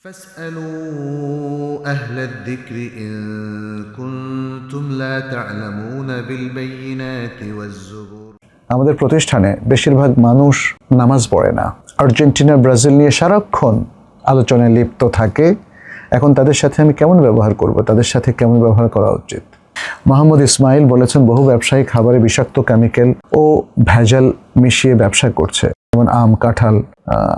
فاسألوا أهل الذكر إن كنتم لا تعلمون بالبينات والزبور। আমাদের প্রতিষ্ঠানে বেশিরভাগ মানুষ নামাজ পড়ে না। আর্জেন্টিনা ব্রাজিল নিয়ে সারাক্ষণ আলোচনায় লিপ্ত থাকে। এখন তাদের সাথে আমি কেমন ব্যবহার করব, তাদের সাথে কেমন ব্যবহার করা উচিত? মোহাম্মদ ইসমাইল বলেছেন, বহু ব্যবসায়ী খাবারে বিষাক্ত কেমিক্যাল ও ভেজাল মিশিয়ে ব্যবসা করছে, যেমন আম, কাঁঠাল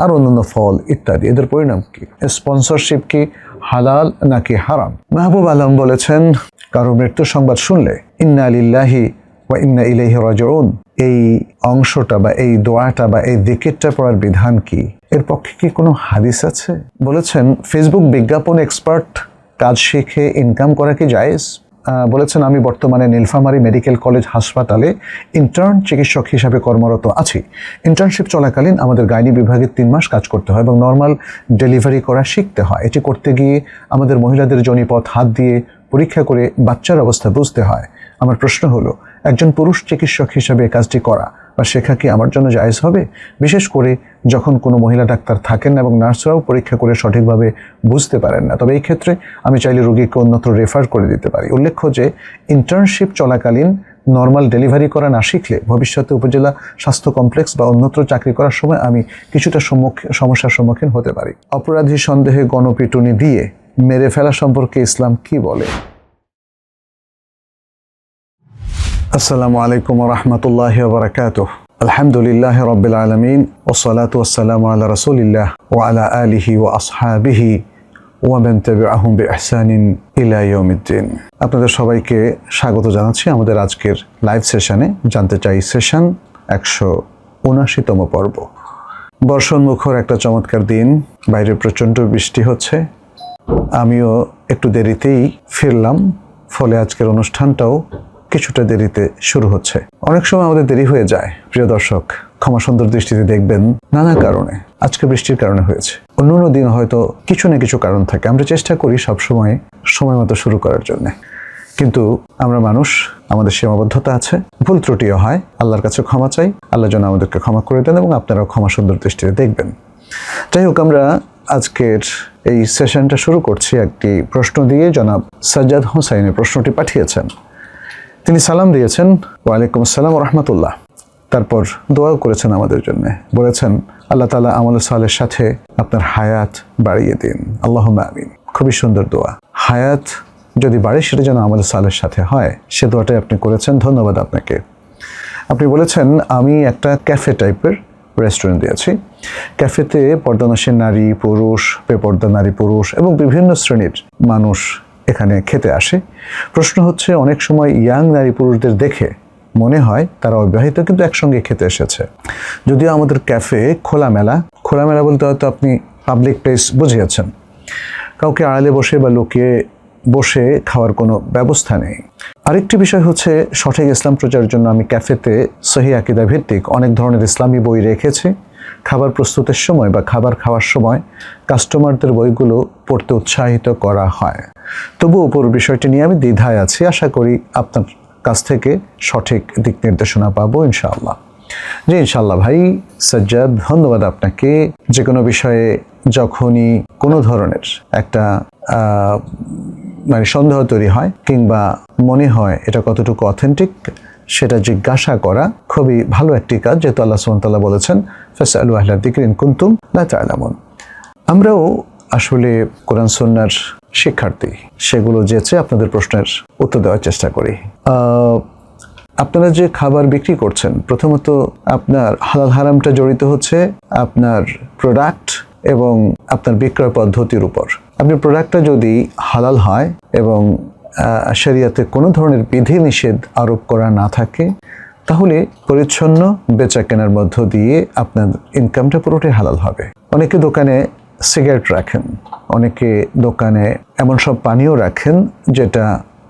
আর অন্যান্য ফল ইত্যাদি। এদের পরিণাম কি? স্পন্সরশিপ কি হালাল নাকি হারাম? মাহবুব আলম বলেছেন, কারো মৃত্যুর সংবাদ শুনলে ইন্না লিল্লাহি ওয়া ইন্না ইলাইহি রাজিউন এই অংশটা বা এই দোয়াটা বা এই দিকেরটা পড়ার বিধান কি? এর পক্ষে কি কোনো হাদিস আছে? বলেছেন, ফেসবুক বিজ্ঞাপন এক্সপার্ট কাজ শিখে ইনকাম করা কি জায়েজ? বলেছেন, আমি বর্তমানে নীলফামারী মেডিকেল কলেজ হাসপাতালে ইন্টার্ন চিকিৎসক হিসাবে কর্মরত আছি। ইন্টার্নশিপ চলাকালীন আমাদের গাইনি বিভাগে 3 মাস কাজ করতে হয় এবং নর্মাল ডেলিভারি করা শিখতে হয়। এটি করতে গিয়ে আমাদের মহিলাদের যোনিপথ হাত দিয়ে পরীক্ষা করে বাচ্চার অবস্থা বুঝতে হয়। আমার প্রশ্ন হলো, একজন পুরুষ চিকিৎসক হিসাবে কাজটি করা বা শেখা কি আমার জন্য জায়েজ হবে? বিশেষ করে যখন কোনো মহিলা ডাক্তার থাকেন না এবং নার্সরাও পরীক্ষা করে সঠিকভাবে বুঝতে পারেন না। তবে এই ক্ষেত্রে আমি চাইলে রোগীকে অন্যত্র রেফার করে দিতে পারি। উল্লেখ্য যে ইন্টার্নশিপ চলাকালীন নর্মাল ডেলিভারি করা না শিখলে ভবিষ্যতে উপজেলা স্বাস্থ্য কমপ্লেক্স বা অন্যত্র চাকরি করার সময় আমি কিছুটা সমস্যার সম্মুখীন হতে পারি। অপরাধী সন্দেহে গণপিটুনি দিয়ে মেরে ফেলা সম্পর্কে ইসলাম কি বলে? আসসালামু আলাইকুম ওয়া রাহমাতুল্লাহি ওয়া বারাকাতুহু। আলহামদুলিল্লাহি রাব্বিল আলামিন ওয়াসসালাতু ওয়াসসালামু আলা রাসূলিল্লাহ ওয়া আলা আলিহি ওয়া আসহাবিহি ওয়া মান তাবিআহুম বিইহসানিন ইলা ইয়াউমিদ্দিন। আপনাদের সবাইকে স্বাগত জানাচ্ছি আমাদের আজকের লাইভ সেশনে। জানতে চাই সেশন 179তম পর্ব। বর্ষণমুখর একটা চমৎকার দিন, বাইরে প্রচণ্ড বৃষ্টি হচ্ছে। আমিও একটু দেরিতেই ফিরলাম, ফলে আজকের অনুষ্ঠানটাও কিছুটা দেরিতে শুরু হচ্ছে। অনেক সময় আমাদের দেরি হয়ে যায়। প্রিয় দর্শক, ক্ষমা সুন্দর দৃষ্টিতে দেখবেন, নানা কারণে। আজকে বৃষ্টির কারণে হয়েছে, অন্য দিন হয়তো কিছু না কিছু কারণ থাকে। আমরা চেষ্টা করি সবসময় সময় মতো শুরু করার জন্য, কিন্তু আমরা মানুষ, আমাদের সীমাবদ্ধতা আছে, ভুল ত্রুটিও হয়। আল্লাহর কাছে ক্ষমা চাই, আল্লাহ যেন আমাদেরকে ক্ষমা করে দেন এবং আপনারাও ক্ষমা সুন্দর দৃষ্টিতে দেখবেন। যাই হোক, আমরা আজকের এই সেশনটা শুরু করছি একটি প্রশ্ন দিয়ে। জনাব সাজ্জাদ হোসাইনের প্রশ্নটি পাঠিয়েছেন। তিনি সালাম দিয়েছেন, ওয়ালাইকুম আসসালাম ওয়া রাহমাতুল্লাহ। তারপর দোয়াও করেছেন আমাদের জন্য। বলেছেন, আল্লাহ তাআলা আমল সালের সাথে আপনার হায়াত বাড়িয়ে দিন, আল্লাহুম্মা আমিন। খুবই সুন্দর দোয়া। হায়াত যদি বাড়ে সেটা যেন আমল সালের সাথে হয়, সে দোয়াটাই আপনি করেছেন। ধন্যবাদ আপনাকে। আপনি বলেছেন, আমি একটা ক্যাফে টাইপের রেস্টুরেন্ট দিয়েছি। ক্যাফেতে পর্দানসীন নারী পুরুষ, বেপর্দা নারী পুরুষ এবং বিভিন্ন শ্রেণীর মানুষ এখানে খেতে আসে। প্রশ্ন হচ্ছে, অনেক সময় ইয়াং নারী পুরুষদের দেখে মনে হয় তারা অবিবাহিত, কিন্তু একসঙ্গে খেতে এসেছে। যদিও আমাদের ক্যাফে খোলামেলা বলতে হয়তো আপনি পাবলিক প্লেস বুঝিয়েছেন, কাউকে আড়ালে বসে বা লুকিয়ে বসে খাওয়ার কোনো ব্যবস্থা নেই। আরেকটি বিষয় হচ্ছে, সঠিক ইসলাম প্রচারের জন্য আমি ক্যাফেতে সহিহ আকীদা ভিত্তিক অনেক ধরনের ইসলামী বই রেখেছি। খাবার প্রস্তুতের সময় বা খাবার খাওয়ার সময় কাস্টমারদের বইগুলো পড়তে উৎসাহিত করা হয়। তবুও পুরো বিষয়টি নিয়ে আমি দ্বিধায় আছি। আশা করি আপনার কাছ থেকে সঠিক দিক নির্দেশনা পাবো ইনশাআল্লাহ। জি ইনশাআল্লাহ ভাই সাজ্জাদ, ধন্যবাদ আপনাকে। যে কোনো বিষয়ে যখনই কোনো ধরনের একটা সন্দেহ তৈরি হয় কিংবা মনে হয় এটা কতটুকু অথেন্টিক, সেটা জিজ্ঞাসা করা খুবই ভালো একটি কাজ, যেহেতু আল্লাহ সুবহানাহু ওয়া তাআলা বলেছেন, ফাসআলু আহলা যিকরি ইন কুনতুম লা তা'লামুন। আমরাও আসলে কোরআন সুন্নাহর শিক্ষার্থী, সেগুলো যেচে আপনাদের প্রশ্নের উত্তর দেওয়ার চেষ্টা করি। আপনারা যে খাবার বিক্রি করছেন, প্রথমত আপনার হালাল হারামটা জড়িত হচ্ছে আপনার প্রোডাক্ট এবং আপনার বিক্রয় পদ্ধতির উপর। আপনার প্রোডাক্টটা যদি হালাল হয় এবং শরীয়তে কোনো ধরনের বিধি নিষেধ আরোপ করা না থাকে, তাহলে পরিচ্ছন্ন বেচা কেনার মধ্য দিয়ে আপনার ইনকামটা পুরোটাই হালাল হবে। অনেকে দোকানে সিগারেট রাখেন, অনেকে দোকানে এমন সব পানীয় রাখেন যেটা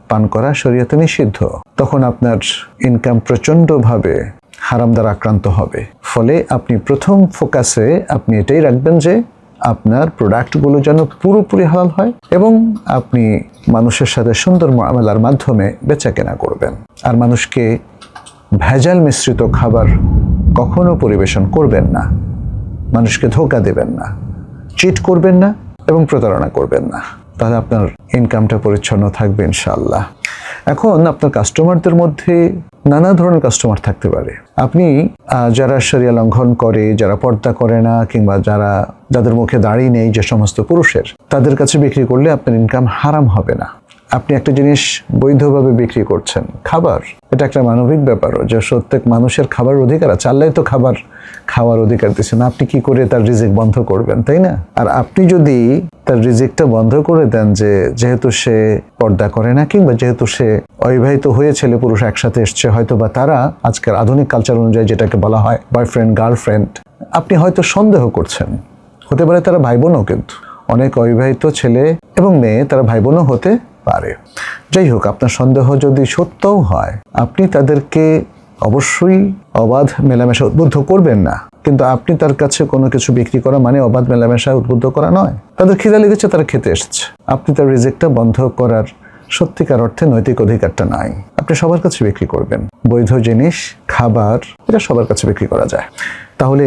পান করা শরীয়তে নিষিদ্ধ। তখন আপনার ইনকাম প্রচণ্ডভাবে হারাম দ্বারা আক্রান্ত হবে। ফলে আপনি প্রথম ফোকাসে আপনি এটাই রাখবেন যে আপনার প্রোডাক্টগুলো যেন পুরোপুরি হালাল হয় এবং আপনি মানুষের সাথে সুন্দর মুআমালার মাধ্যমে বেচা কেনা করবেন। আর মানুষকে ভেজাল মিশ্রিত খাবার কখনো পরিবেশন করবেন না, মানুষকে ধোঁকা দেবেন না, চিট করবেন না, এবং প্রতারণা করবেন না, তাহলে আপনার ইনকামটা পরিচ্ছন্ন থাকবে ইনশাআল্লাহ। এখন আপনার কাস্টমারদের মধ্যে নানা ধরনের কাস্টমার থাকতে পারে। আপনি যারা শরিয়া লঙ্ঘন করে, যারা পর্দা করে না, কিংবা যাদের মুখে দাড়ি নেই, যে সমস্ত পুরুষের, তাদের কাছে বিক্রি করলে আপনার ইনকাম হারাম হবে না। আপনি একটা জিনিস বৈধভাবে বিক্রি করছেন, খাবার, এটা একটা মানবিক ব্যাপারও, যে প্রত্যেক মানুষের খাবার অধিকার আছে। আল্লাহ তো খাওয়ার অধিকার দিচ্ছেন, আপনি কি করে তার রিজিক বন্ধ করবেন, তাই না? আর আপনি যদি তার রিজিকটা বন্ধ করে দেন, যেহেতু সে পর্দা করে না, কিংবা যেহেতু সে অবিবাহিত হয়ে ছেলে পুরুষ একসাথে এসছে, হয়তো বা তারা আজকের আধুনিক কালচার অনুযায়ী যেটাকে বলা হয় বয়ফ্রেন্ড গার্লফ্রেন্ড, আপনি হয়তো সন্দেহ করছেন, হতে পারে তারা ভাই বোনও, কিন্তু অনেক অবিবাহিত ছেলে এবং মেয়ে তারা ভাই বোনও হতে পারে। যাই হোক, আপনার সন্দেহ যদি সত্যও হয়, আপনি তাদেরকে অবশ্যই অবাধ মেলামেশা উদ্বুদ্ধ করবেন না, কিন্তু আপনি তার কাছে কোনো কিছু বিক্রি করা মানে অবাধ মেলামেশা উদ্বুদ্ধ করা নয়। তাদের খিদা লেগেছে, তারা খেতে এসেছে, আপনি তার রিজিকটা বন্ধ করার সত্যিকার অর্থে নৈতিক অধিকারটা নাই। আপনি সবার কাছে বিক্রি করবেন, বৈধ জিনিস, খাবার, এটা সবার কাছে বিক্রি করা যায়। তাহলে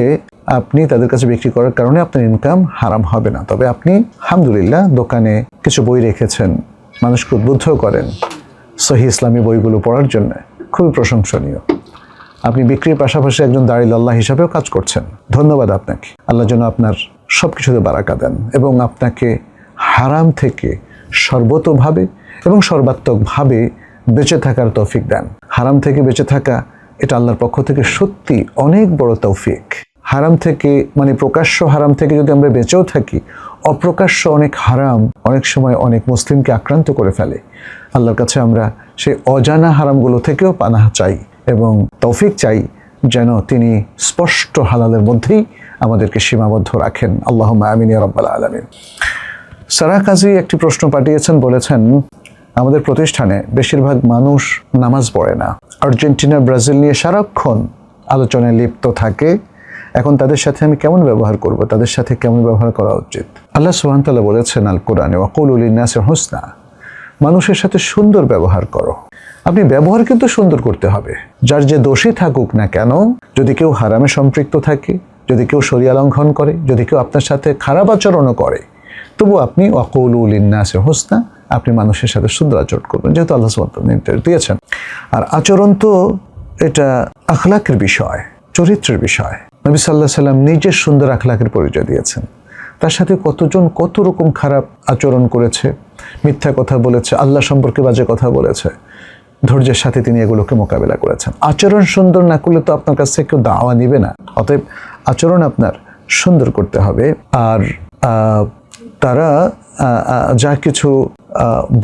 আপনি তাদের কাছে বিক্রি করার কারণে আপনার ইনকাম হারাম হবে না। তবে আপনি আলহামদুলিল্লাহ দোকানে কিছু বই রেখেছেন, মানুষকে উদ্বুদ্ধ করেন সহিহ ইসলামী বইগুলো পড়ার জন্য, খুবই প্রশংসনীয়। আপনি বিক্রির পাশাপাশি একজন দাঁড়িল আল্লাহ হিসাবেও কাজ করছেন, ধন্যবাদ আপনাকে। আল্লাহ যেন আপনার সব কিছুতে বারাকা দেন এবং আপনাকে হারাম থেকে সর্বতোভাবে এবং সর্বাত্মকভাবে বেঁচে থাকার তৌফিক দেন। হারাম থেকে বেঁচে থাকা, এটা আল্লাহর পক্ষ থেকে সত্যি অনেক বড় তৌফিক। হারাম থেকে মানে প্রকাশ্য হারাম থেকে যদি আমরা বেঁচেও থাকি, অপ্রকাশ্য অনেক হারাম অনেক সময় অনেক মুসলিমকে আক্রান্ত করে ফেলে। আল্লাহর কাছে আমরা সেই অজানা হারামগুলো থেকেও পানাহ চাই এবং তৌফিক চাই, যেন তিনি স্পষ্ট হালালের মধ্যেই আমাদেরকে সীমাবদ্ধ রাখেন। আল্লাহুম্মা আমিন ইয়া রাব্বাল আলামিন। সারা কাজী একটি প্রশ্ন পাঠিয়েছেন, বলেছেন আমাদের প্রতিষ্ঠানে বেশিরভাগ মানুষ নামাজ পড়ে না, আর্জেন্টিনা ব্রাজিল নিয়ে সারাক্ষণ আলোচনায় লিপ্ত থাকে। এখন তাদের সাথে আমি কেমন ব্যবহার করব, তাদের সাথে কেমন ব্যবহার করা উচিত? আল্লাহ সুবহানাহু ওয়া তাআলা বলেছেন আল কোরআনে, ওয়াকুলু লিন-নাসি হুসনা, মানুষের সাথে সুন্দর ব্যবহার করো। আপনি ব্যবহার কিন্তু সুন্দর করতে হবে, যার যে দোষী থাকুক না কেন। যদি কেউ হারামে সম্পৃক্ত থাকে, যদি কেউ শরিয়া লঙ্ঘন করে, যদি কেউ আপনার সাথে খারাপ আচরণও করে, তবু আপনি ওয়াকুলু লিন-নাসি হুসনা, আপনি মানুষের সাথে সুন্দর আচরণ করবেন, যেহেতু আল্লাহ সুবহানাহু ওয়া তাআলা নির্দেশ দিয়েছেন। আর আচরণ তো এটা আখলাকের বিষয়, চরিত্রের বিষয়। নবী সাল্লাল্লাহু আলাইহি সাল্লাম নিজের সুন্দর আখলাকের পরিচয় দিয়েছেন। তার সাথে কতজন কত রকম খারাপ আচরণ করেছে, মিথ্যা কথা বলেছে, আল্লাহ সম্পর্কে বাজে কথা বলেছে, ধৈর্যের সাথে তিনি এগুলোকে মোকাবেলা করেছেন। আচরণ সুন্দর না করলে তো আপনার কাছ থেকে কেউ দাওয়া নিবে না। অতএব আচরণ আপনার সুন্দর করতে হবে। আর তারা যা কিছু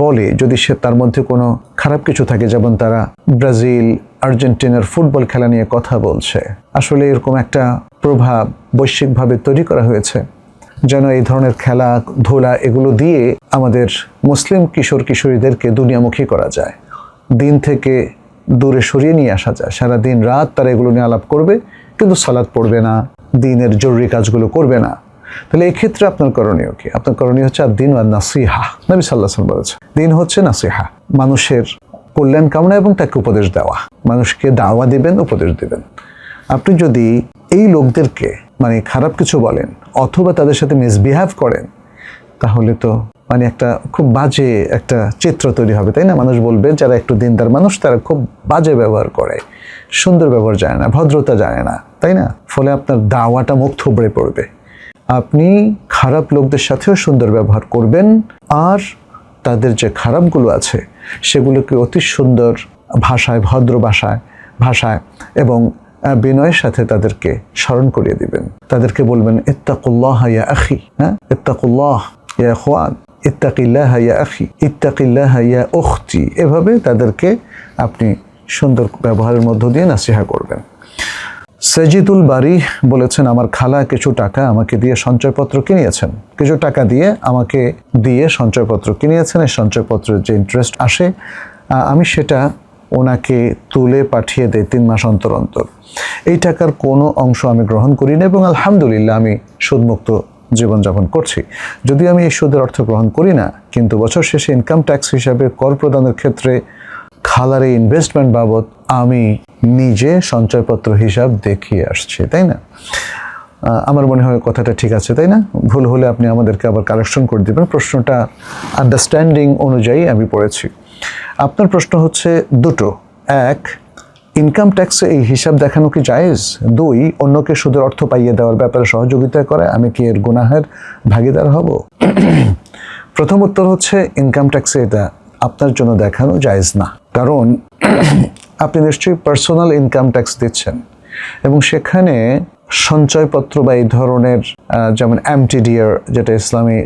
বলে, যদি সে তার মধ্যে কোনো খারাপ কিছু থাকে, যেমন তারা ব্রাজিল আর্জেন্টিনার ফুটবল খেলা নিয়ে কথা বলছে, আসলে এরকম একটা প্রভাব বৈশ্বিকভাবে তৈরি করা হয়েছে যেন এই ধরনের খেলা ধুলা এগুলো দিয়ে আমাদের মুসলিম কিশোর কিশোরীদেরকে দুনিয়ামুখী করা যায়, দিন থেকে দূরে সরিয়ে নিয়ে আসা যায়। সারা দিন রাত তারা এগুলো নিয়ে আলাপ করবে, কিন্তু সালাত পড়বে না, দিনের জরুরি কাজগুলো করবে না। তাহলে এই ক্ষেত্রে আপনার করণীয় কি? আপনার করণীয় হচ্ছে আর-দ্বীন ওয়ান-নাসিহা। নবী সাল্লাল্লাহু আলাইহি ওয়াসাল্লাম বলেছেন, দিন হচ্ছে নাসিহা, মানুষের কল্যাণ কামনা এবং তাকে উপদেশ দেওয়া। মানুষকে দাওয়া দিবেন, উপদেশ দিবেন। আপনি যদি এই লোকদেরকে মানে খারাপ কিছু বলেন অথবা তাদের সাথে মিসবিহেভ করেন, তাহলে তো মানে একটা খুব বাজে একটা চিত্র তৈরি হবে, তাই না? মানুষ বলবে যারা একটু দিনদার মানুষ তারা খুব বাজে ব্যবহার করে, সুন্দর ব্যবহার জানে না, ভদ্রতা জানে না, তাই না? ফলে আপনার দাওয়াটা মুখ থুবড়ে পড়বে। আপনি খারাপ লোকদের সাথেও সুন্দর ব্যবহার করবেন, আর তাদের যে খারাপগুলো আছে সেগুলোকে অতি সুন্দর ভাষায়, ভদ্র ভাষায় এবং বিনয়ের সাথে তাদেরকে স্মরণ করিয়ে দিবেন। তাদেরকে বলবেন ইত্তাকুল্লাহ ইয়া আখি, ইত্তাকুল্লাহ ইয়া ইখওয়ান, ইত্তাকিল্লাহ ইয়া আখি, ইত্তাকিল্লাহ ইয়া উখতি। এভাবে তাদেরকে আপনি সুন্দর ব্যবহারের মধ্য দিয়ে নাসিহা করবেন। সাজিদুল বারি বলেছেন, আমার খালা কিছু টাকা আমাকে দিয়ে সঞ্চয়পত্র কিনিয়েছেন, কিছু টাকা দিয়ে আমাকে দিয়ে সঞ্চয়পত্র কিনিয়েছেন। এই সঞ্চয়পত্রের যে ইন্টারেস্ট আসে আমি সেটা ওনাকে তুলে পাঠিয়ে দেয় 3 মাস অন্তর অন্তর। এই টাকার কোনো অংশ আমি গ্রহণ করি না এবং আলহামদুলিল্লাহ আমি সুদমুক্ত জীবনযাপন করছি। যদিও আমি এই সুদের অর্থ গ্রহণ করি না, কিন্তু বছর শেষে ইনকাম ট্যাক্স হিসাবে কর প্রদানের ক্ষেত্রে খালার এই ইনভেস্টমেন্ট বাবদ আমি নিজে সঞ্চয়পত্র হিসাব দেখিয়ে আসছি, তাই না? আমার মনে হয় কথাটা ঠিক আছে, তাই না? ভুল হলে আপনি আমাদেরকে আবার কারেকশন করে দেবেন। প্রশ্নটা আন্ডারস্ট্যান্ডিং অনুযায়ী আমি পড়েছি। আপনার প্রশ্ন হচ্ছে দুটো। এক, ইনকাম ট্যাক্সে এই হিসাব দেখানো কি জায়েজ? দুই, অন্যকে সুদের অর্থ পাইয়ে দেওয়ার ব্যাপারে সহযোগিতা করে আমি কি এর গুনাহের ভাগিদার হব? প্রথম উত্তর হচ্ছে ইনকাম ট্যাক্সে এটা আপনার জন্য দেখানো জায়েজ না। কারণ আপনি নিশ্চয়ই পার্সোনাল ইনকাম ট্যাক্স দিচ্ছেন এবং সেখানে সঞ্চয়পত্র বা এই ধরনের যেমন এমটিডিআর যেটা ইসলামী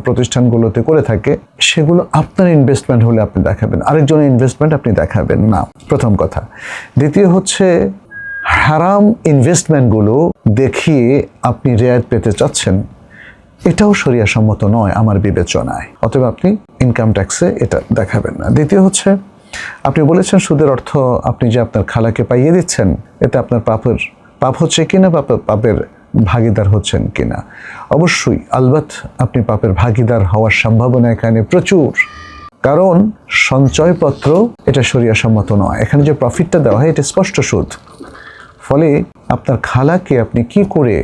প্রতিষ্ঠানগুলোতে করে থাকে, সেগুলো আপনার ইনভেস্টমেন্ট হলে আপনি দেখাবেন, আরেকজনের ইনভেস্টমেন্ট আপনি দেখাবেন না, প্রথম কথা। দ্বিতীয় হচ্ছে হারাম ইনভেস্টমেন্টগুলো দেখিয়ে আপনি রেয়াত পেতে চাচ্ছেন, এটাও শরিয়া সম্মত নয় আমার বিবেচনায়। অতএব আপনি ইনকাম ট্যাক্সে এটা দেখাবেন না। দ্বিতীয় হচ্ছে আপনি বলেছেন সুদের অর্থ আপনি যে আপনার খালাকে পাইয়ে দিচ্ছেন, এতে আপনার পাপ হচ্ছে কিনা বা পাপের ভাগিদার হচ্ছেন কিনা? অবশ্যই, আলবাত আপনি পাপের ভাগিদার হওয়ার সম্ভাবনা এখানে প্রচুর। কারণ সঞ্চয়পত্র এটা শরিয়া সম্মত নয়, এখানে যে প্রফিটটা দেওয়া হয় এটা স্পষ্ট সুদ। ফলে আপনার খালাকে আপনি কি করে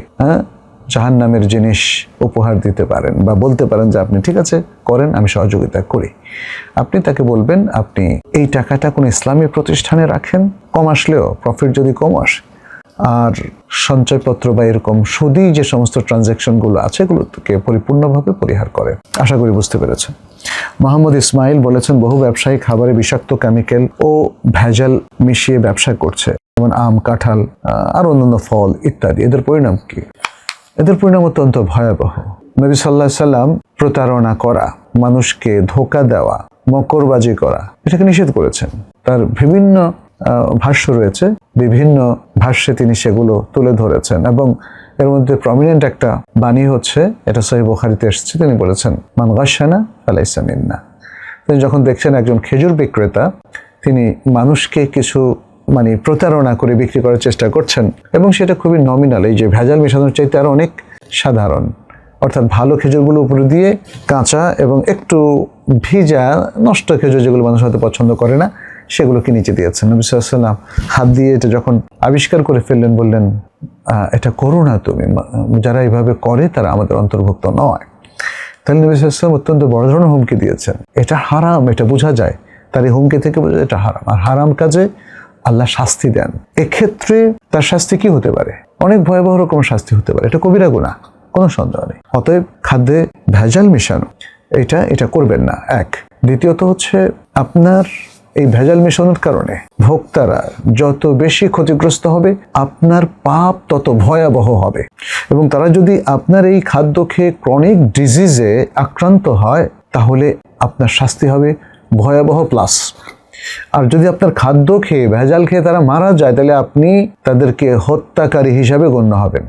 জাহান্নামের জিনিস উপহার দিতে পারেন বা বলতে পারেন যে আপনি ঠিক আছে করেন, আমি সহযোগিতা করি? আপনি তাকে বলবেন আপনি এই টাকাটা কোনো ইসলামী প্রতিষ্ঠানে রাখেন, কম আসলেও প্রফিট যদি কম আসে, আর সঞ্চয়পত্র বা এরকম সুদী যে সমস্ত ট্রানজ্যাকশনগুলো আছে এগুলোকে পরিপূর্ণভাবে পরিহার করেন। আশা করি বুঝতে পেরেছেন। মোহাম্মদ ইসমাইল বলেছেন বহু ব্যবসায়ী খাবারে বিষাক্ত কেমিক্যাল ও ভেজাল মিশিয়ে ব্যবসা করছে, যেমন আম, কাঁঠাল আর অন্যান্য ফল ইত্যাদি। এদের পরিণাম কি? এদের পরিণাম অত্যন্ত ভয়াবহ। নবী সাল্লাল্লাহু আলাইহি সাল্লাম প্রতারণা করা, মানুষকে ধোঁকা দেওয়া, মকরবাজি করা এটাকে নিষেধ করেছেন। তার বিভিন্ন ভাষ্য রয়েছে, বিভিন্ন ভাষ্যে তিনি সেগুলো তুলে ধরেছেন এবং এর মধ্যে প্রমিনেন্ট একটা বাণী হচ্ছে, এটা সহিহ বুখারীতে এসেছে, তিনি বলেছেন মান গাশানা ফালাইসা মিন্না। তিনি যখন দেখছেন একজন খেজুর বিক্রেতা তিনি মানুষকে কিছু প্রতারণা করে বিক্রি করার চেষ্টা করছেন এবং সেটা খুবই নমিনাল, এই যে ভেজাল মেশানোর চাইতে আরও অনেক সাধারণ, অর্থাৎ ভালো খেজুরগুলো উপরে দিয়ে কাঁচা এবং একটু ভিজা নষ্ট খেজুর যেগুলো মানুষ হয়তো পছন্দ করে না সেগুলোকে নিচে দিয়েছেন। নবী সাল্লাল্লাহু আলাইহি ওয়াসাল্লাম হাত দিয়ে এটা যখন আবিষ্কার করে ফেললেন বললেন এটা করো না তুমি, যারা এইভাবে করে তারা আমাদের অন্তর্ভুক্ত নয়। তাহলে নবী সাল্লাল্লাহু আলাইহি ওয়াসাল্লাম অত্যন্ত বড় ধরনের হুমকি দিয়েছেন। এটা হারাম, এটা বোঝা যায়, তার এই হুমকি থেকে বোঝা যায় এটা হারাম। আর হারাম কাজে আল্লাহ শাস্তি দেন। এক্ষেত্রে তার শাস্তি কি হতে পারে? অনেক ভয়াবহ রকম শাস্তি হতে পারে, এটা কবিরা গুনাহ, কোনো সন্দেহ নেই। অতএব খাদ্যে ভেজাল মেশানো এটা করবেন না, এক। দ্বিতীয়ত হচ্ছে আপনার এই ভেজাল মেশানোর কারণে ভোক্তারা যত বেশি ক্ষতিগ্রস্ত হবে আপনার পাপ তত ভয়াবহ হবে এবং তারা যদি আপনার এই খাদ্য খেয়ে ক্রনিক ডিজিজে আক্রান্ত হয় তাহলে আপনার শাস্তি হবে ভয়াবহ প্লাস। আর যদি আপনার খাদ্য খেয়ে ভেজাল খেয়ে তারা মারা যায় তাহলে আপনি তাদেরকে হত্যাকারী হিসাবে গণ্য হবেন,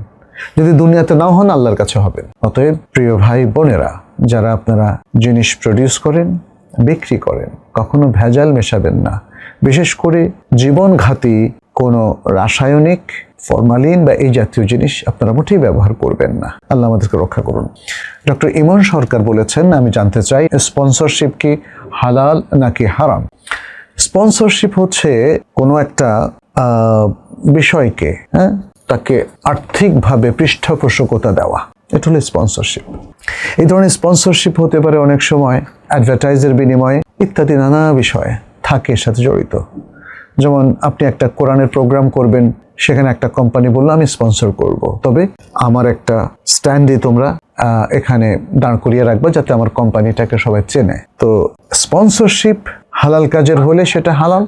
যদি দুনিয়াতে নাও হন আল্লাহর কাছে হবেন। অতএব প্রিয় ভাই বোনেরা, যারা আপনারা জিনিস প্রডিউস করেন, বিক্রি করেন, কখনো ভেজাল মেশাবেন না। বিশেষ করে জীবনঘাতী কোনো রাসায়নিক, ফরমালিন বা এই জাতীয় জিনিস আপনারা মোটেই ব্যবহার করবেন না। আল্লাহ আমাদেরকে রক্ষা করুন। ডক্টর ইমন সরকার বলেছেন, আমি জানতে চাই স্পন্সরশিপ কি হালাল নাকি হারাম? স্পন্সরশিপ হচ্ছে কোনো একটা বিষয়কে তাকে আর্থিকভাবে পৃষ্ঠপোষকতা দেওয়া, এটা হলো স্পন্সরশিপ। এই ধরনের স্পন্সরশিপ হতে পারে অনেক সময় অ্যাডভার্টাইজের বিনিময়ে ইত্যাদি, নানা বিষয় থাকে এর সাথে জড়িত। যেমন আপনি একটা কোরআনের প্রোগ্রাম করবেন, সেখানে একটা কোম্পানি বললো আমি স্পন্সর করব, তবে আমার একটা স্ট্যান্ডে তোমরা এখানে দাঁড় করিয়ে রাখবা যাতে আমার কোম্পানিটাকে সবাই চেনে। তো স্পন্সরশিপ হালাল কাজের হলে সেটা হালাল,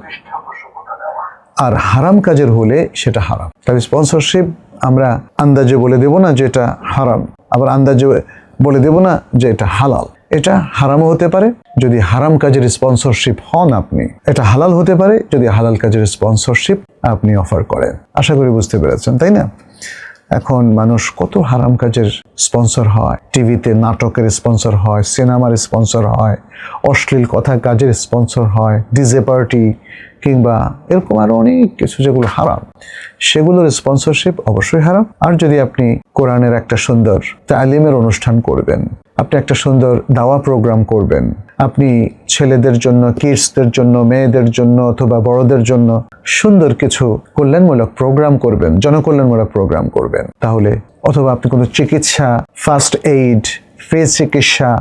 আর হারাম কাজের হলে সেটা হারাম। তাহলে স্পন্সরশিপ আমরা আন্দাজে বলে দেব না যে এটা হারাম, আবার আন্দাজে বলে দেব না যে এটা হালাল। এটা হারামও হতে পারে যদি হারাম কাজের স্পন্সরশিপ হন আপনি, এটা হালাল হতে পারে যদি হালাল কাজের স্পন্সরশিপ আপনি অফার করেন। আশা করি বুঝতে পেরেছেন, তাই না? এখন মানুষ কত হারাম কাজের স্পন্সর হয়, টিভিতে নাটকের স্পন্সর হয়, সিনেমার স্পন্সর হয়, অশ্লীল কথা কাজের স্পন্সর হয়, ডিজে পার্টি কিংবা এরকম আরো অনেক কিছু যেগুলো হারাম, সেগুলোর স্পন্সরশিপ অবশ্যই হারাম। আর যদি আপনি কোরআনের একটা সুন্দর তালিমের অনুষ্ঠান করবেন, আপনি একটা সুন্দর দাওয়া প্রোগ্রাম করবেন, আপনি ছেলেদের জন্য, কিডসদের জন্য, মেয়েদের জন্য অথবা বড়দের জন্য সুন্দর কিছু কল্যাণমূলক প্রোগ্রাম করবেন, জনকল্যাণমূলক প্রোগ্রাম করবেন, তাহলে অথবা আপনি কোনো চিকিৎসা, ফার্স্ট এইড, ফ্রি চিকিৎসা,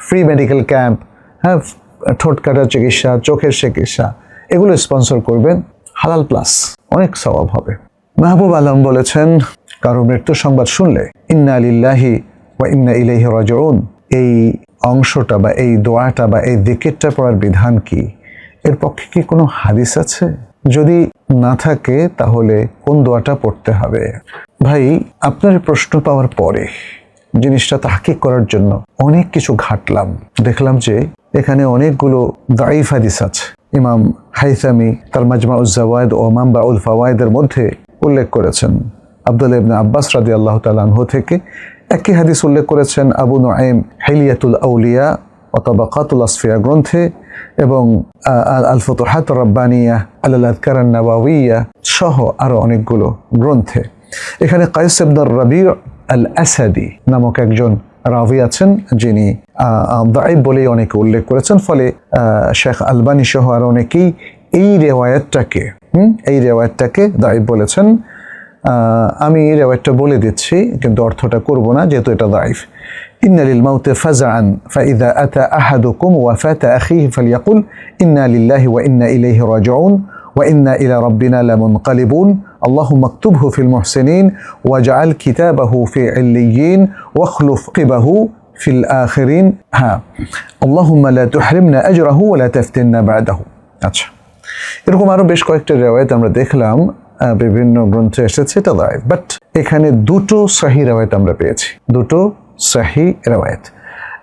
ফ্রি মেডিকেল ক্যাম্প, হ্যাঁ, ঠোঁট কাটার চিকিৎসা, চোখের চিকিৎসা, এগুলো স্পন্সর করবেন, হালাল প্লাস অনেক সওয়াব হবে। মাহবুব আলম বলেছেন, কারো মৃত্যুর সংবাদ শুনলে ইন্না লিল্লাহি ওয়া ইন্না ইলাইহি রাজিউন, এই অংশটা বা এই দোয়াটা বা এই যিকিরটা পড়ার বিধান কি? এর পক্ষে কি কোনো হাদিস আছে? যদি না থাকে তাহলে কোন দোয়াটা পড়তে হবে? ভাই, আপনার প্রশ্ন পাওয়ার পরে জিনিসটা তাহকিক করার জন্য অনেক কিছু ঘাটলাম, দেখলাম যে এখানে অনেকগুলো দাঈফ হাদিস আছে। ইমাম হাইসামি তার মাজমাউজ জাওয়ায়েদ ও মানবাউল ফাওয়ায়েদের মধ্যে উল্লেখ করেছেন আব্দুল্লাহ ইবনে আব্বাস রাদিয়াল্লাহু তাআলা আনহু থেকে। একই হাদিস উল্লেখ করেছেন আবু নুআইম হিলিয়াতুল আউলিয়া ও তাবাকাতুল আসফিয়া গ্রন্থে এবং আল ফুতুহাত রাব্বানিয়া আল আযকার আন-নাওয়াওয়িয়া সহ আরো অনেকগুলো গ্রন্থে। এখানে কাইস ইবনে রাবি' আল আসাদি নামক একজন রাবি আছেন, যিনি দাঈফ বলেই অনেকে উল্লেখ করেছেন। ফলে শেখ আলবানী সহ আর অনেকেই এই রেওয়ায়াতটাকে দাঈফ বলেছেন। আমি এই রেওয়ায়াতটা বলে দিচ্ছি, কিন্তু অর্থটা করব না যেহেতু এটা দাঈফ। ইন্না লিল মাউতি ফাজআন ফাইযা আতা আহাদুকুম ওয়াফাতা আখিহি ফালইয়াকুল ইন্না লিল্লাহি ওয়া ইন্না ইলাইহি রাজিউন ওয়া ইন্না ইলা রাব্বিনা লামুনকালিবুন আল্লাহুম্মা আকতুবহু ফিল মুহসিনিন ওয়াজআল কিতাবাহু ফি ইল্লিয়িন ওয়াখলুফ কিবাহু ফিল আখিরিন আল্লাহুম্মা লা তুহরিমনা আজরাহু ওয়া লা তাফতিননা বা'দাহু। আচ্ছা, এরকম আরো বেশ কয়েকটা রিওয়ায়াত আমরা দেখলাম, বিভিন্ন গ্রন্থে এসেছে, এটা দাঈফ। বাট এখানে দুটো সহিহ রিওয়ায়াত আমরা পেয়েছি, দুটো সহিহ রিওয়ায়াত।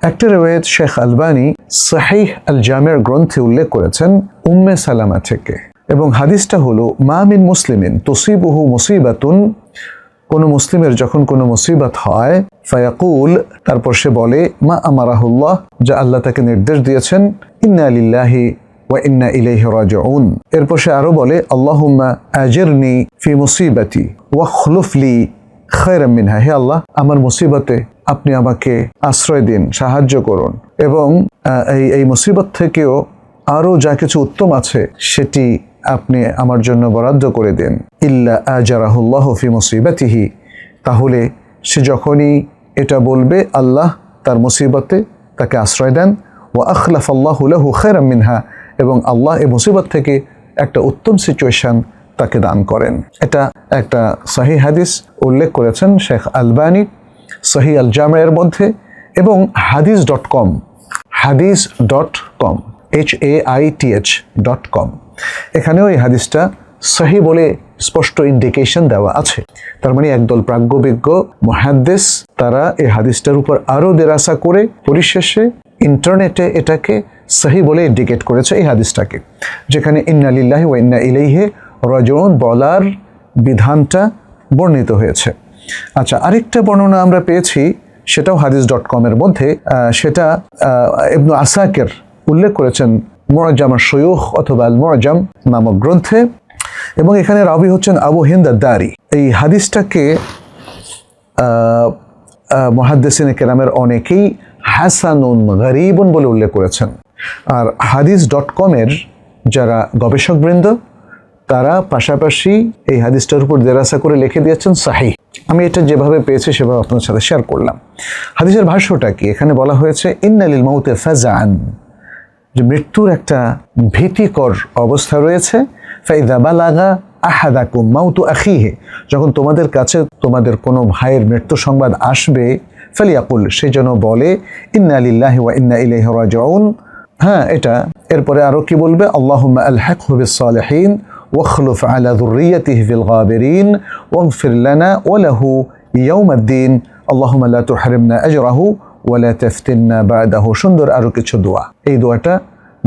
একটা রিওয়ায়াত শেখ আলবানী সহিহ আল জামির গ্রন্থে উল্লেখ করেছেন উম্মে সালামা থেকে, এবং হাদিসটা হলো মা মিন মুসলিমিন তুসিবুহু মুসিবাতুন, কোনো মুসলিমের যখন কোনো মুসিবত হয়, ফায়াকুল, তারপর সে বলে মা আমারাহুল্লাহ, যা আল্লাহ তাকে নির্দেশ দিয়েছেন, ইন্না লিল্লাহি ওয়া ইন্না ইলাইহি রাজিউন। এরপর সে আরো বলে আল্লাহুম্মা আজিরনি ফি মুসিবাতি ওয়াখলুফ লি খায়রাম মিনহা, হে আল্লাহ, আমার মুসিবতে আপনি আমাকে আশ্রয় দিন, সাহায্য করুন, এবং এই মুসিবত থেকেও আরো যা কিছু উত্তম আছে সেটি আপনি আমার জন্য বরাদ্দ করে দেন। ইল্লা আজারাহুল্লাহু ফি মুসিবাতিহি, তাহলে সে যখনই এটা বলবে আল্লাহ তার মুসিবতে তাকে আশ্রয় দেন। ওয়া আখলাফাল্লাহু লাহু খায়রাম মিনহা, এবং আল্লাহ এই মুসিবত থেকে একটা উত্তম সিচুয়েশন তাকে দান করেন। এটা একটা সহিহ হাদিস উল্লেখ করেছেন শেখ আলবানী সহিহ আল জামির মধ্যে, এবং hadith.com HAITH.com এখানেও এই হাদিসটা সহিহ বলে স্পষ্ট ইন্ডিকেশন দেওয়া আছে। তার মানে একদল প্রাজ্ঞবিজ্ঞ মুহাদ্দিস তারা এই হাদিসটার উপর আরো দেরাসা করে পরিশেষে ইন্টারনেটে এটাকে সহিহ বলে ইন্ডিকেট করেছে এই হাদিসটাকে, যেখানে ইন্না লিল্লাহি ওয়া ইন্না ইলাইহি রাজিউন বলার বিধানটা বর্ণিত হয়েছে। আচ্ছা, আরেকটা বর্ণনা আমরা পেয়েছি, সেটাও hadith.com এর মধ্যে, সেটা ইবনে আসাকির উল্লেখ করেছেন মুআজ্জাম আশ-শুয়ুখ অথবা আল মুআজ্জাম নামক গ্রন্থে, এবং এখানে রাবি হচ্ছেন আবু হিন্দ আদ-দারি। এই হাদিসটাকে মুহাদ্দিসিনে কেরামের অনেকেই হাসানুন গরীবুন বলে উল্লেখ করেছেন। আর hadith.com এর যারা গবেষকবৃন্দ তারা পাশাপাশি এই হাদিসটার উপর দেরাসা করে লিখে দিয়েছেন সহিহ। আমি এটা যেভাবে পেয়েছি সেভাবে আপনার সাথে শেয়ার করলাম। হাদিসের ভাষ্যটা কি? এখানে বলা হয়েছে ইন্না লিল মাউতি ফাজআন, যে মৃত্যুর একটা ভীতিকর অবস্থা রয়েছে। ফাইযা বালাগা আহাদাকুম মাউতু আখিহি, যখন তোমাদের কাছে তোমাদের কোনো ভাইয়ের মৃত্যু সংবাদ আসবে, ফালিয়াকুল, সে যেন বলে ইন্না লিল্লাহি ওয়া ইন্না ইলাইহি রাজিউন। হ্যাঁ, এটা এরপরে আরো কি বলবে? আল্লাহুম্মা আলহিকহু বিস সালিহিন ওয়াখলুফ আলা যুররিয়াতিহি ফিল গাবিরিন ওয়াগফির লানা ওয়া লাহু ইয়াউমাদ্দিন আল্লাহুম্মা লা তুহরিমনা আজরাহু ওয়া লা তাফতিননা বা'দাহু। সুন্দর আরো কিছু দোয়া, এই দোয়াটা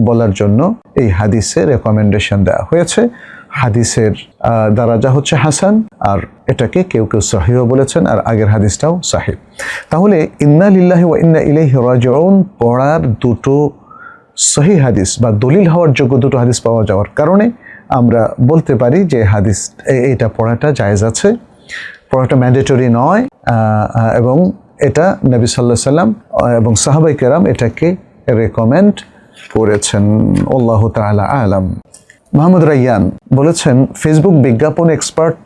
বলার জন্য এই হাদিসে রেকমেন্ডেশন দেওয়া হয়েছে। হাদিসের দারাজা হচ্ছে হাসান, আর এটাকে কেউ কেউ সহিহ বলেছেন, আর আগের হাদিসটাও সহিহ। তাহলে ইন্না লিল্লাহি ওয়া ইন্না ইলাইহি রাজিউন পড়ার দুটো সহিহ হাদিস বা দলিল হওয়ার যোগ্য দুটো হাদিস পাওয়া যাওয়ার কারণে আমরা বলতে পারি যে হাদিস এটা পড়াটা জায়েজ আছে, পড়াটা ম্যান্ডেটরি নয়, এবং এটা নবী সাল্লাল্লাহু আলাইহি সাল্লাম এবং সাহাবায়ে কেরাম এটাকে রেকমেন্ড করেছেন। আল্লাহু তাআলা আলাম। মোহাম্মদ রাইয়ান বলেছেন, ফেসবুক বিজ্ঞাপন এক্সপার্ট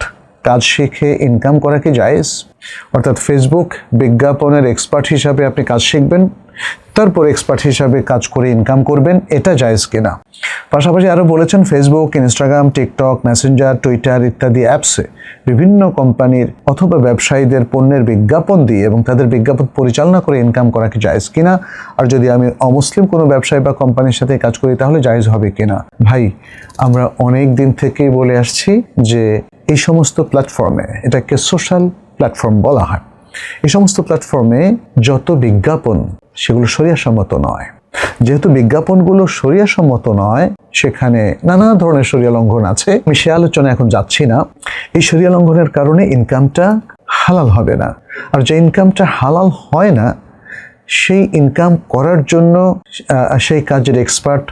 কাজ শিখে ইনকাম করা কি জায়েজ? অর্থাৎ ফেসবুক বিজ্ঞাপনের এক্সপার্ট হিসাবে আপনি কাজ শিখবেন, তারপর এক্সপার্ট হিসাবে কাজ করে ইনকাম করবেন, এটা জায়েজ কিনা? পাশাপাশি আরও বলেছেন Facebook, Instagram, TikTok, Messenger, Twitter ইত্যাদি অ্যাপসে বিভিন্ন কোম্পানির অথবা ব্যবসায়ীদের পণ্যের বিজ্ঞাপন দিয়ে এবং তাদের বিজ্ঞাপন পরিচালনা করে ইনকাম করা কি জায়েজ কিনা? আর যদি আমি অমুসলিম কোনো ব্যবসায়ী বা কোম্পানির সাথে কাজ করি তাহলে জায়েজ হবে কিনা? ভাই, আমরা অনেক দিন থেকেই বলে আসছি যে এই সমস্ত প্ল্যাটফর্মে, এটাকে সোশ্যাল প্ল্যাটফর্ম বলা হয়, এই সমস্ত প্ল্যাটফর্মে যত বিজ্ঞাপন সেগুলো শরিয়াসম্মত নয়। যেহেতু বিজ্ঞাপনগুলো শরিয়াসম্মত নয়, সেখানে নানা ধরনের শরিয়া লঙ্ঘন আছে। আমি সে আলোচনা এখন যাচ্ছি না। এই শরিয়া লঙ্ঘনের কারণে ইনকামটা হালাল হবে না, আর যে ইনকামটা হালাল হয় না সেই ইনকাম করার জন্য সেই কাজের এক্সপার্ট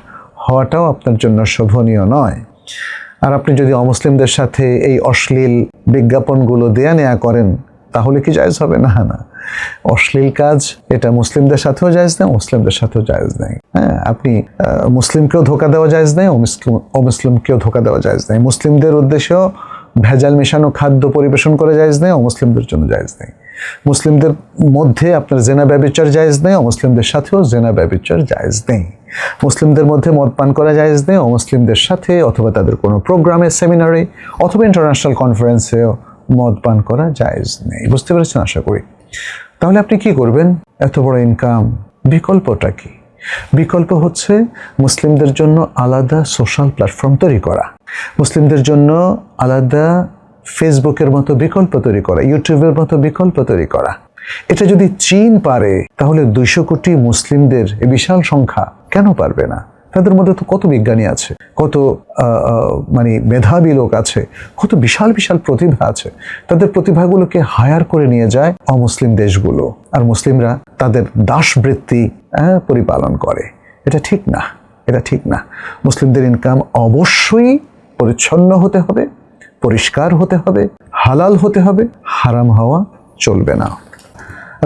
হওয়াটাও আপনার জন্য শোভনীয় নয়। আর আপনি যদি অমুসলিমদের সাথে এই অশ্লীল বিজ্ঞাপনগুলো দেয়া নেয়া করেন তাহলে কি জায়েজ হবে? না না, অশ্লীল কাজ এটা মুসলিমদের সাথেও জায়েজ নেই, মুসলিমদের সাথেও জায়েজ নেই। হ্যাঁ, আপনি মুসলিমকেও ধোকা দেওয়া জায়েজ নেই, অমুসলিমকেও ধোকা দেওয়া জায়েজ নেই। মুসলিমদের উদ্দেশ্যেও ভেজাল মেশানো খাদ্য পরিবেশন করা জায়েজ নেই, অমুসলিমদের জন্য জায়েজ নেই। মুসলিমদের মধ্যে আপনার জেনা ব্যভিচার জায়েজ নেই, অমুসলিমদের সাথেও জেনা ব্যভিচার জায়েজ নেই। মুসলিমদের মধ্যে মদ পান করা জায়েজ নেই, অমুসলিমদের সাথে অথবা তাদের কোনো প্রোগ্রামে, সেমিনারে অথবা ইন্টারন্যাশনাল কনফারেন্সেও মদ পান করা জায়েজ নেই। বুঝতে পেরেছেন আশা করি। তাহলে আপনি কি করবেন? এত বড় ইনকাম, বিকল্পটা কি? বিকল্প হচ্ছে মুসলিমদের জন্য আলাদা সোশ্যাল প্ল্যাটফর্ম তৈরি করা, মুসলিমদের জন্য আলাদা ফেসবুকের মতো বিকল্প তৈরি করা, ইউটিউবের মতো বিকল্প তৈরি করা। এটা যদি চীন পারে তাহলে 200 কোটি মুসলিমদের এই বিশাল সংখ্যা কেন পারবে না? তাদের মধ্যে তো কত বিজ্ঞানী আছে, কত মেধাবী লোক আছে, কত বিশাল বিশাল প্রতিভা আছে। তাদের প্রতিভাগুলোকে হায়ার করে নিয়ে যায় অমুসলিম দেশগুলো, আর মুসলিমরা তাদের দাসবৃত্তি পরিপালন করে। এটা ঠিক না, এটা ঠিক না। মুসলিমদের ইনকাম অবশ্যই পরিচ্ছন্ন হতে হবে, পরিষ্কার হতে হবে, হালাল হতে হবে, হারাম হওয়া চলবে না।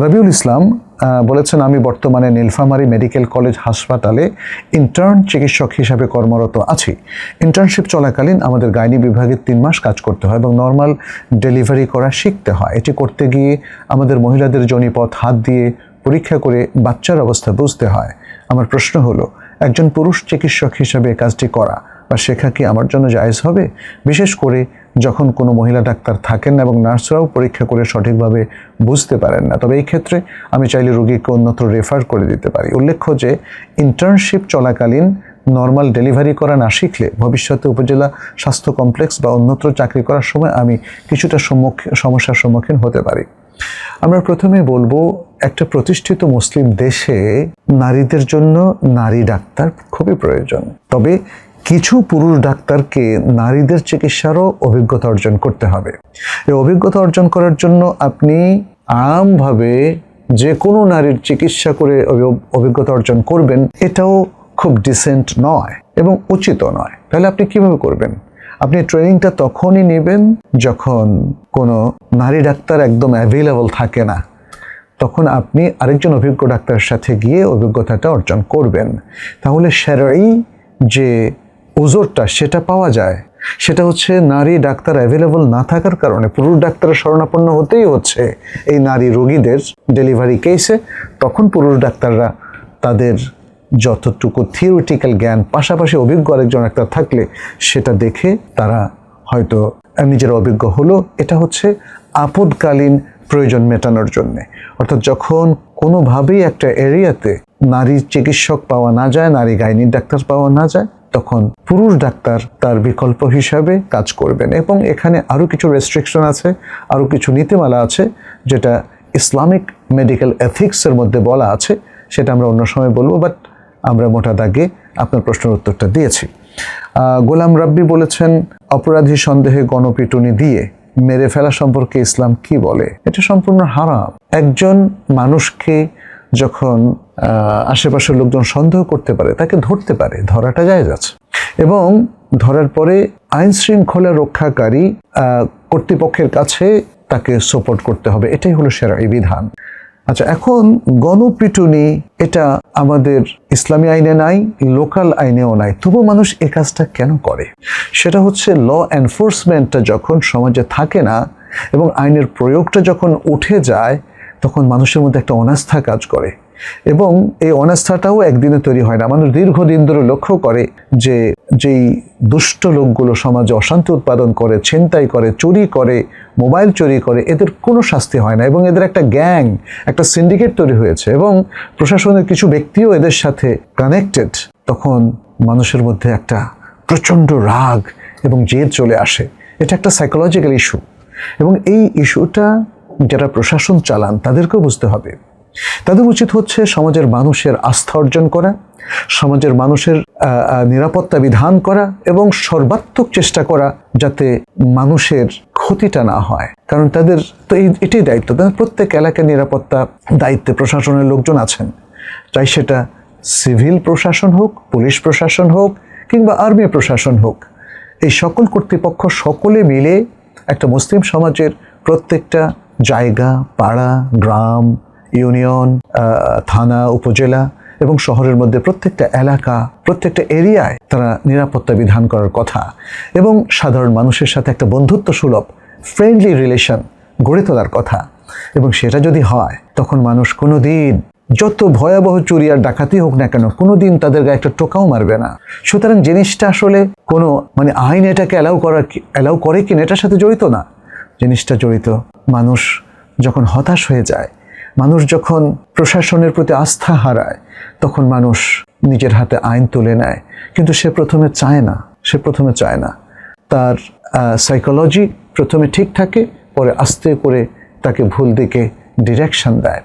রবিউল ইসলাম বলেছেন, আমি বর্তমানে নীলফামারী মেডিকেল কলেজ হাসপাতালে ইন্টার্ন চিকিৎসক হিসাবে কর্মরত আছি। ইন্টার্নশিপ চলাকালীন আমাদের গাইনি বিভাগে 3 মাস কাজ করতে হয় এবং নর্মাল ডেলিভারি করা শিখতে হয়। এটি করতে গিয়ে আমাদের মহিলাদের যোনিপথ হাত দিয়ে পরীক্ষা করে বাচ্চার অবস্থা বুঝতে হয়। আমার প্রশ্ন হলো, একজন পুরুষ চিকিৎসক হিসাবে কাজটি করা বা শেখা কি আমার জন্য জায়েজ হবে? বিশেষ করে যখন কোনো মহিলা ডাক্তার থাকেন না এবং নার্সরাও পরীক্ষা করে সঠিকভাবে বুঝতে পারেন না। তবে এই ক্ষেত্রে আমি চাইলে রোগীকে অন্যত্র রেফার করে দিতে পারি। উল্লেখ্য যে ইন্টার্নশিপ চলাকালীন নর্মাল ডেলিভারি করা না শিখলে ভবিষ্যতে উপজেলা স্বাস্থ্য কমপ্লেক্স বা অন্যত্র চাকরি করার সময় আমি কিছুটা সমস্যার সম্মুখীন হতে পারি। আমরা প্রথমে বলবো, একটা প্রতিষ্ঠিত মুসলিম দেশে নারীদের জন্য নারী ডাক্তার খুবই প্রয়োজন। তবে কিছু পুরুষ ডাক্তারকে নারীদের চিকিৎসারও অভিজ্ঞতা অর্জন করতে হবে। এই অভিজ্ঞতা অর্জন করার জন্য আপনি আমভাবে যে কোনো নারীর চিকিৎসা করে অভিজ্ঞতা অর্জন করবেন, এটাও খুব ডিসেন্ট নয় এবং উচিত নয়। তাহলে আপনি কিভাবে করবেন? আপনি ট্রেনিংটা তখনই নেবেন যখন কোনো নারী ডাক্তার একদম অ্যাভেলেবল থাকে না, তখন আপনি আরেকজন অভিজ্ঞ ডাক্তারের সাথে গিয়ে অভিজ্ঞতাটা অর্জন করবেন। তাহলে শারঈ যে ওজরটা সেটা পাওয়া যায়। সেটা হচ্ছে নারী ডাক্তার অ্যাভেলেবল না থাকার কারণে পুরুষ ডাক্তারের শরণাপন্ন হতেই হচ্ছে এই নারী রোগীদের ডেলিভারি কেসে। তখন পুরুষ ডাক্তাররা তাদের যতটুকু থিওরিটিক্যাল জ্ঞান, পাশাপাশি অভিজ্ঞ আরেকজন ডাক্তার থাকলে সেটা দেখে তারা হয়তো নিজেরা অভিজ্ঞ হলো। এটা হচ্ছে আপদকালীন প্রয়োজন মেটানোর জন্যে। অর্থাৎ যখন কোনোভাবেই একটা এরিয়াতে নারী চিকিৎসক পাওয়া না যায়, নারী গাইনিক ডাক্তার পাওয়া না যায়, তখন পুরুষ ডাক্তার তার বিকল্প হিসাবে কাজ করবেন। এবং এখানে আরও কিছু রেস্ট্রিকশন আছে, আরও কিছু নীতিমালা আছে যেটা ইসলামিক মেডিকেল এথিক্সের মধ্যে বলা আছে, সেটা আমরা অন্য সময় বলবো। বাট আমরা মোটা দাগে আপনার প্রশ্নের উত্তরটা দিয়েছি। গোলাম রাব্বি বলেছেন, অপরাধী সন্দেহে গণপিটুনি দিয়ে মেরে ফেলা সম্পর্কে ইসলাম কি বলে? এটা সম্পূর্ণ হারাম। একজন মানুষকে যখন আশেপাশের লোকজন সন্দেহ করতে পারে, তাকে ধরতে পারে, ধরাটা জায়েজ আছে। এবং ধরার পরে আইন শৃঙ্খলা রক্ষাকারী কর্তৃপক্ষের কাছে তাকে সোপর্ট করতে হবে। এটাই হলো শারঈ বিধান। আচ্ছা, এখন গণপিটুনি এটা আমাদের ইসলামী আইনে নাই, লোকাল আইনেও নাই, তবু মানুষ এ কাজটা কেন করে? সেটা হচ্ছে ল এনফোর্সমেন্টটা যখন সমাজে থাকে না এবং আইনের প্রয়োগটা যখন উঠে যায়, তখন মানুষের মধ্যে একটা অনাস্থা কাজ করে, এবং এই অনাস্থাটাও একদিনে তৈরি হয় না। মানুষ দীর্ঘদিন ধরে লক্ষ্য করে যে যেই দুষ্ট লোকগুলো সমাজে অশান্তি উৎপাদন করে, ছিনতাই করে, চুরি করে, মোবাইল চুরি করে, এদের কোনো শাস্তি হয় না, এবং এদের একটা গ্যাং, একটা সিন্ডিকেট তৈরি হয়েছে, এবং প্রশাসনের কিছু ব্যক্তিও এদের সাথে কানেক্টেড। তখন মানুষের মধ্যে একটা প্রচণ্ড রাগ এবং জেদ চলে আসে। এটা একটা সাইকোলজিক্যাল ইস্যু, এবং এই ইস্যুটা যারা প্রশাসন চালান তাদেরকেও বুঝতে হবে। তাদের উচিত হচ্ছে সমাজের মানুষের আস্থা অর্জন করা, সমাজের মানুষের নিরাপত্তা বিধান করা, এবং সর্বাত্মক চেষ্টা করা যাতে মানুষের ক্ষতিটা না হয়। কারণ তাদের তো এটাই দায়িত্ব। প্রত্যেক এলাকার নিরাপত্তা দায়িত্বে প্রশাসনের লোকজন আছেন, চাই সেটা সিভিল প্রশাসন হোক, পুলিশ প্রশাসন হোক, কিংবা আর্মি প্রশাসন হোক। এই সকল কর্তৃপক্ষ সকলে মিলে একটা মুসলিম সমাজের প্রত্যেকটা জায়গা, পাড়া, গ্রাম, ইউনিয়ন, থানা, উপজেলা এবং শহরের মধ্যে প্রত্যেকটা এলাকা, প্রত্যেকটা এরিয়ায় তারা নিরাপত্তা বিধান করার কথা, এবং সাধারণ মানুষের সাথে একটা বন্ধুত্ব সুলভ ফ্রেন্ডলি রিলেশন গড়ে তোলার কথা। এবং সেটা যদি হয়, তখন মানুষ কোনো দিন যত ভয়াবহ চুরি আর ডাকাতি হোক না কেন, কোনো দিন তাদের গায়ে একটা টোকাও মারবে না। সুতরাং জিনিসটা আসলে কোনো আইন এটাকে অ্যালাউ করে কিনা এটার সাথে জড়িত না। জিনিসটা জড়িত মানুষ যখন হতাশ হয়ে যায়, মানুষ যখন প্রশাসনের প্রতি আস্থা হারায়, তখন মানুষ নিজের হাতে আইন তুলে নেয়। কিন্তু সে প্রথমে চায় না। তার সাইকোলজি প্রথমে ঠিক থাকে, পরে আস্তে করে তাকে ভুল দিকে ডিরেকশন দেয়।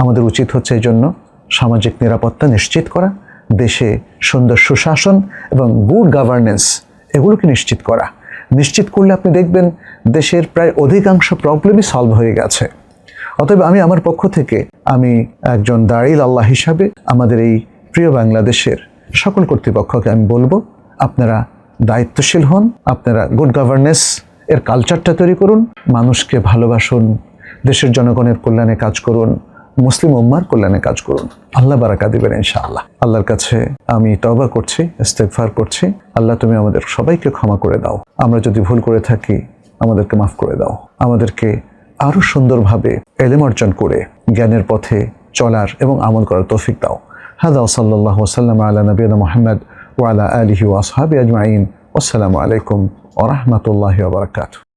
আমাদের উচিত হচ্ছে এই জন্য সামাজিক নিরাপত্তা নিশ্চিত করা, দেশে সুন্দর সুশাসন এবং গুড গভর্নেন্স এগুলোকে নিশ্চিত করলে আপনি দেখবেন দেশের প্রায় অধিকাংশ প্রবলেমই সলভ হয়ে গেছে। অতএব আমি আমার পক্ষ থেকে আমি একজন দাঁড়িল আল্লাহ হিসাবে আমাদের এই প্রিয় বাংলাদেশের সকল কর্তৃপক্ষকে আমি বলবো, আপনারা দায়িত্বশীল হন, আপনারা গুড গভর্নেন্স এর কালচারটা তৈরি করুন, মানুষকে ভালোবাসুন, দেশের জনগণের কল্যাণে কাজ করুন, মুসলিম উম্মার কল্যাণে কাজ করুন। আল্লাহ বারাকা দিবেন ইনশাআল্লাহ। আল্লাহর কাছে আমি তওবা করছি, ইস্তেগফার করছি। আল্লাহ তুমি আমাদের সবাইকে ক্ষমা করে দাও। আমরা যদি ভুল করে থাকি আমাদেরকে মাফ করে দাও। আমাদেরকে আরও সুন্দরভাবে ইলম অর্জন করে জ্ঞানের পথে চলার এবং আমল করার তৌফিক দাও। হাদা সাল্লাল্লাহু ওয়াসাল্লাম আলা নবিয়িনা মুহাম্মদ ওয়া আলা আলিহি ওয়া আসহাবিহি আজমাইন। আসসালামু আলাইকুম ওয়া রাহমাতুল্লাহি ওয়া বারাকাতুহু।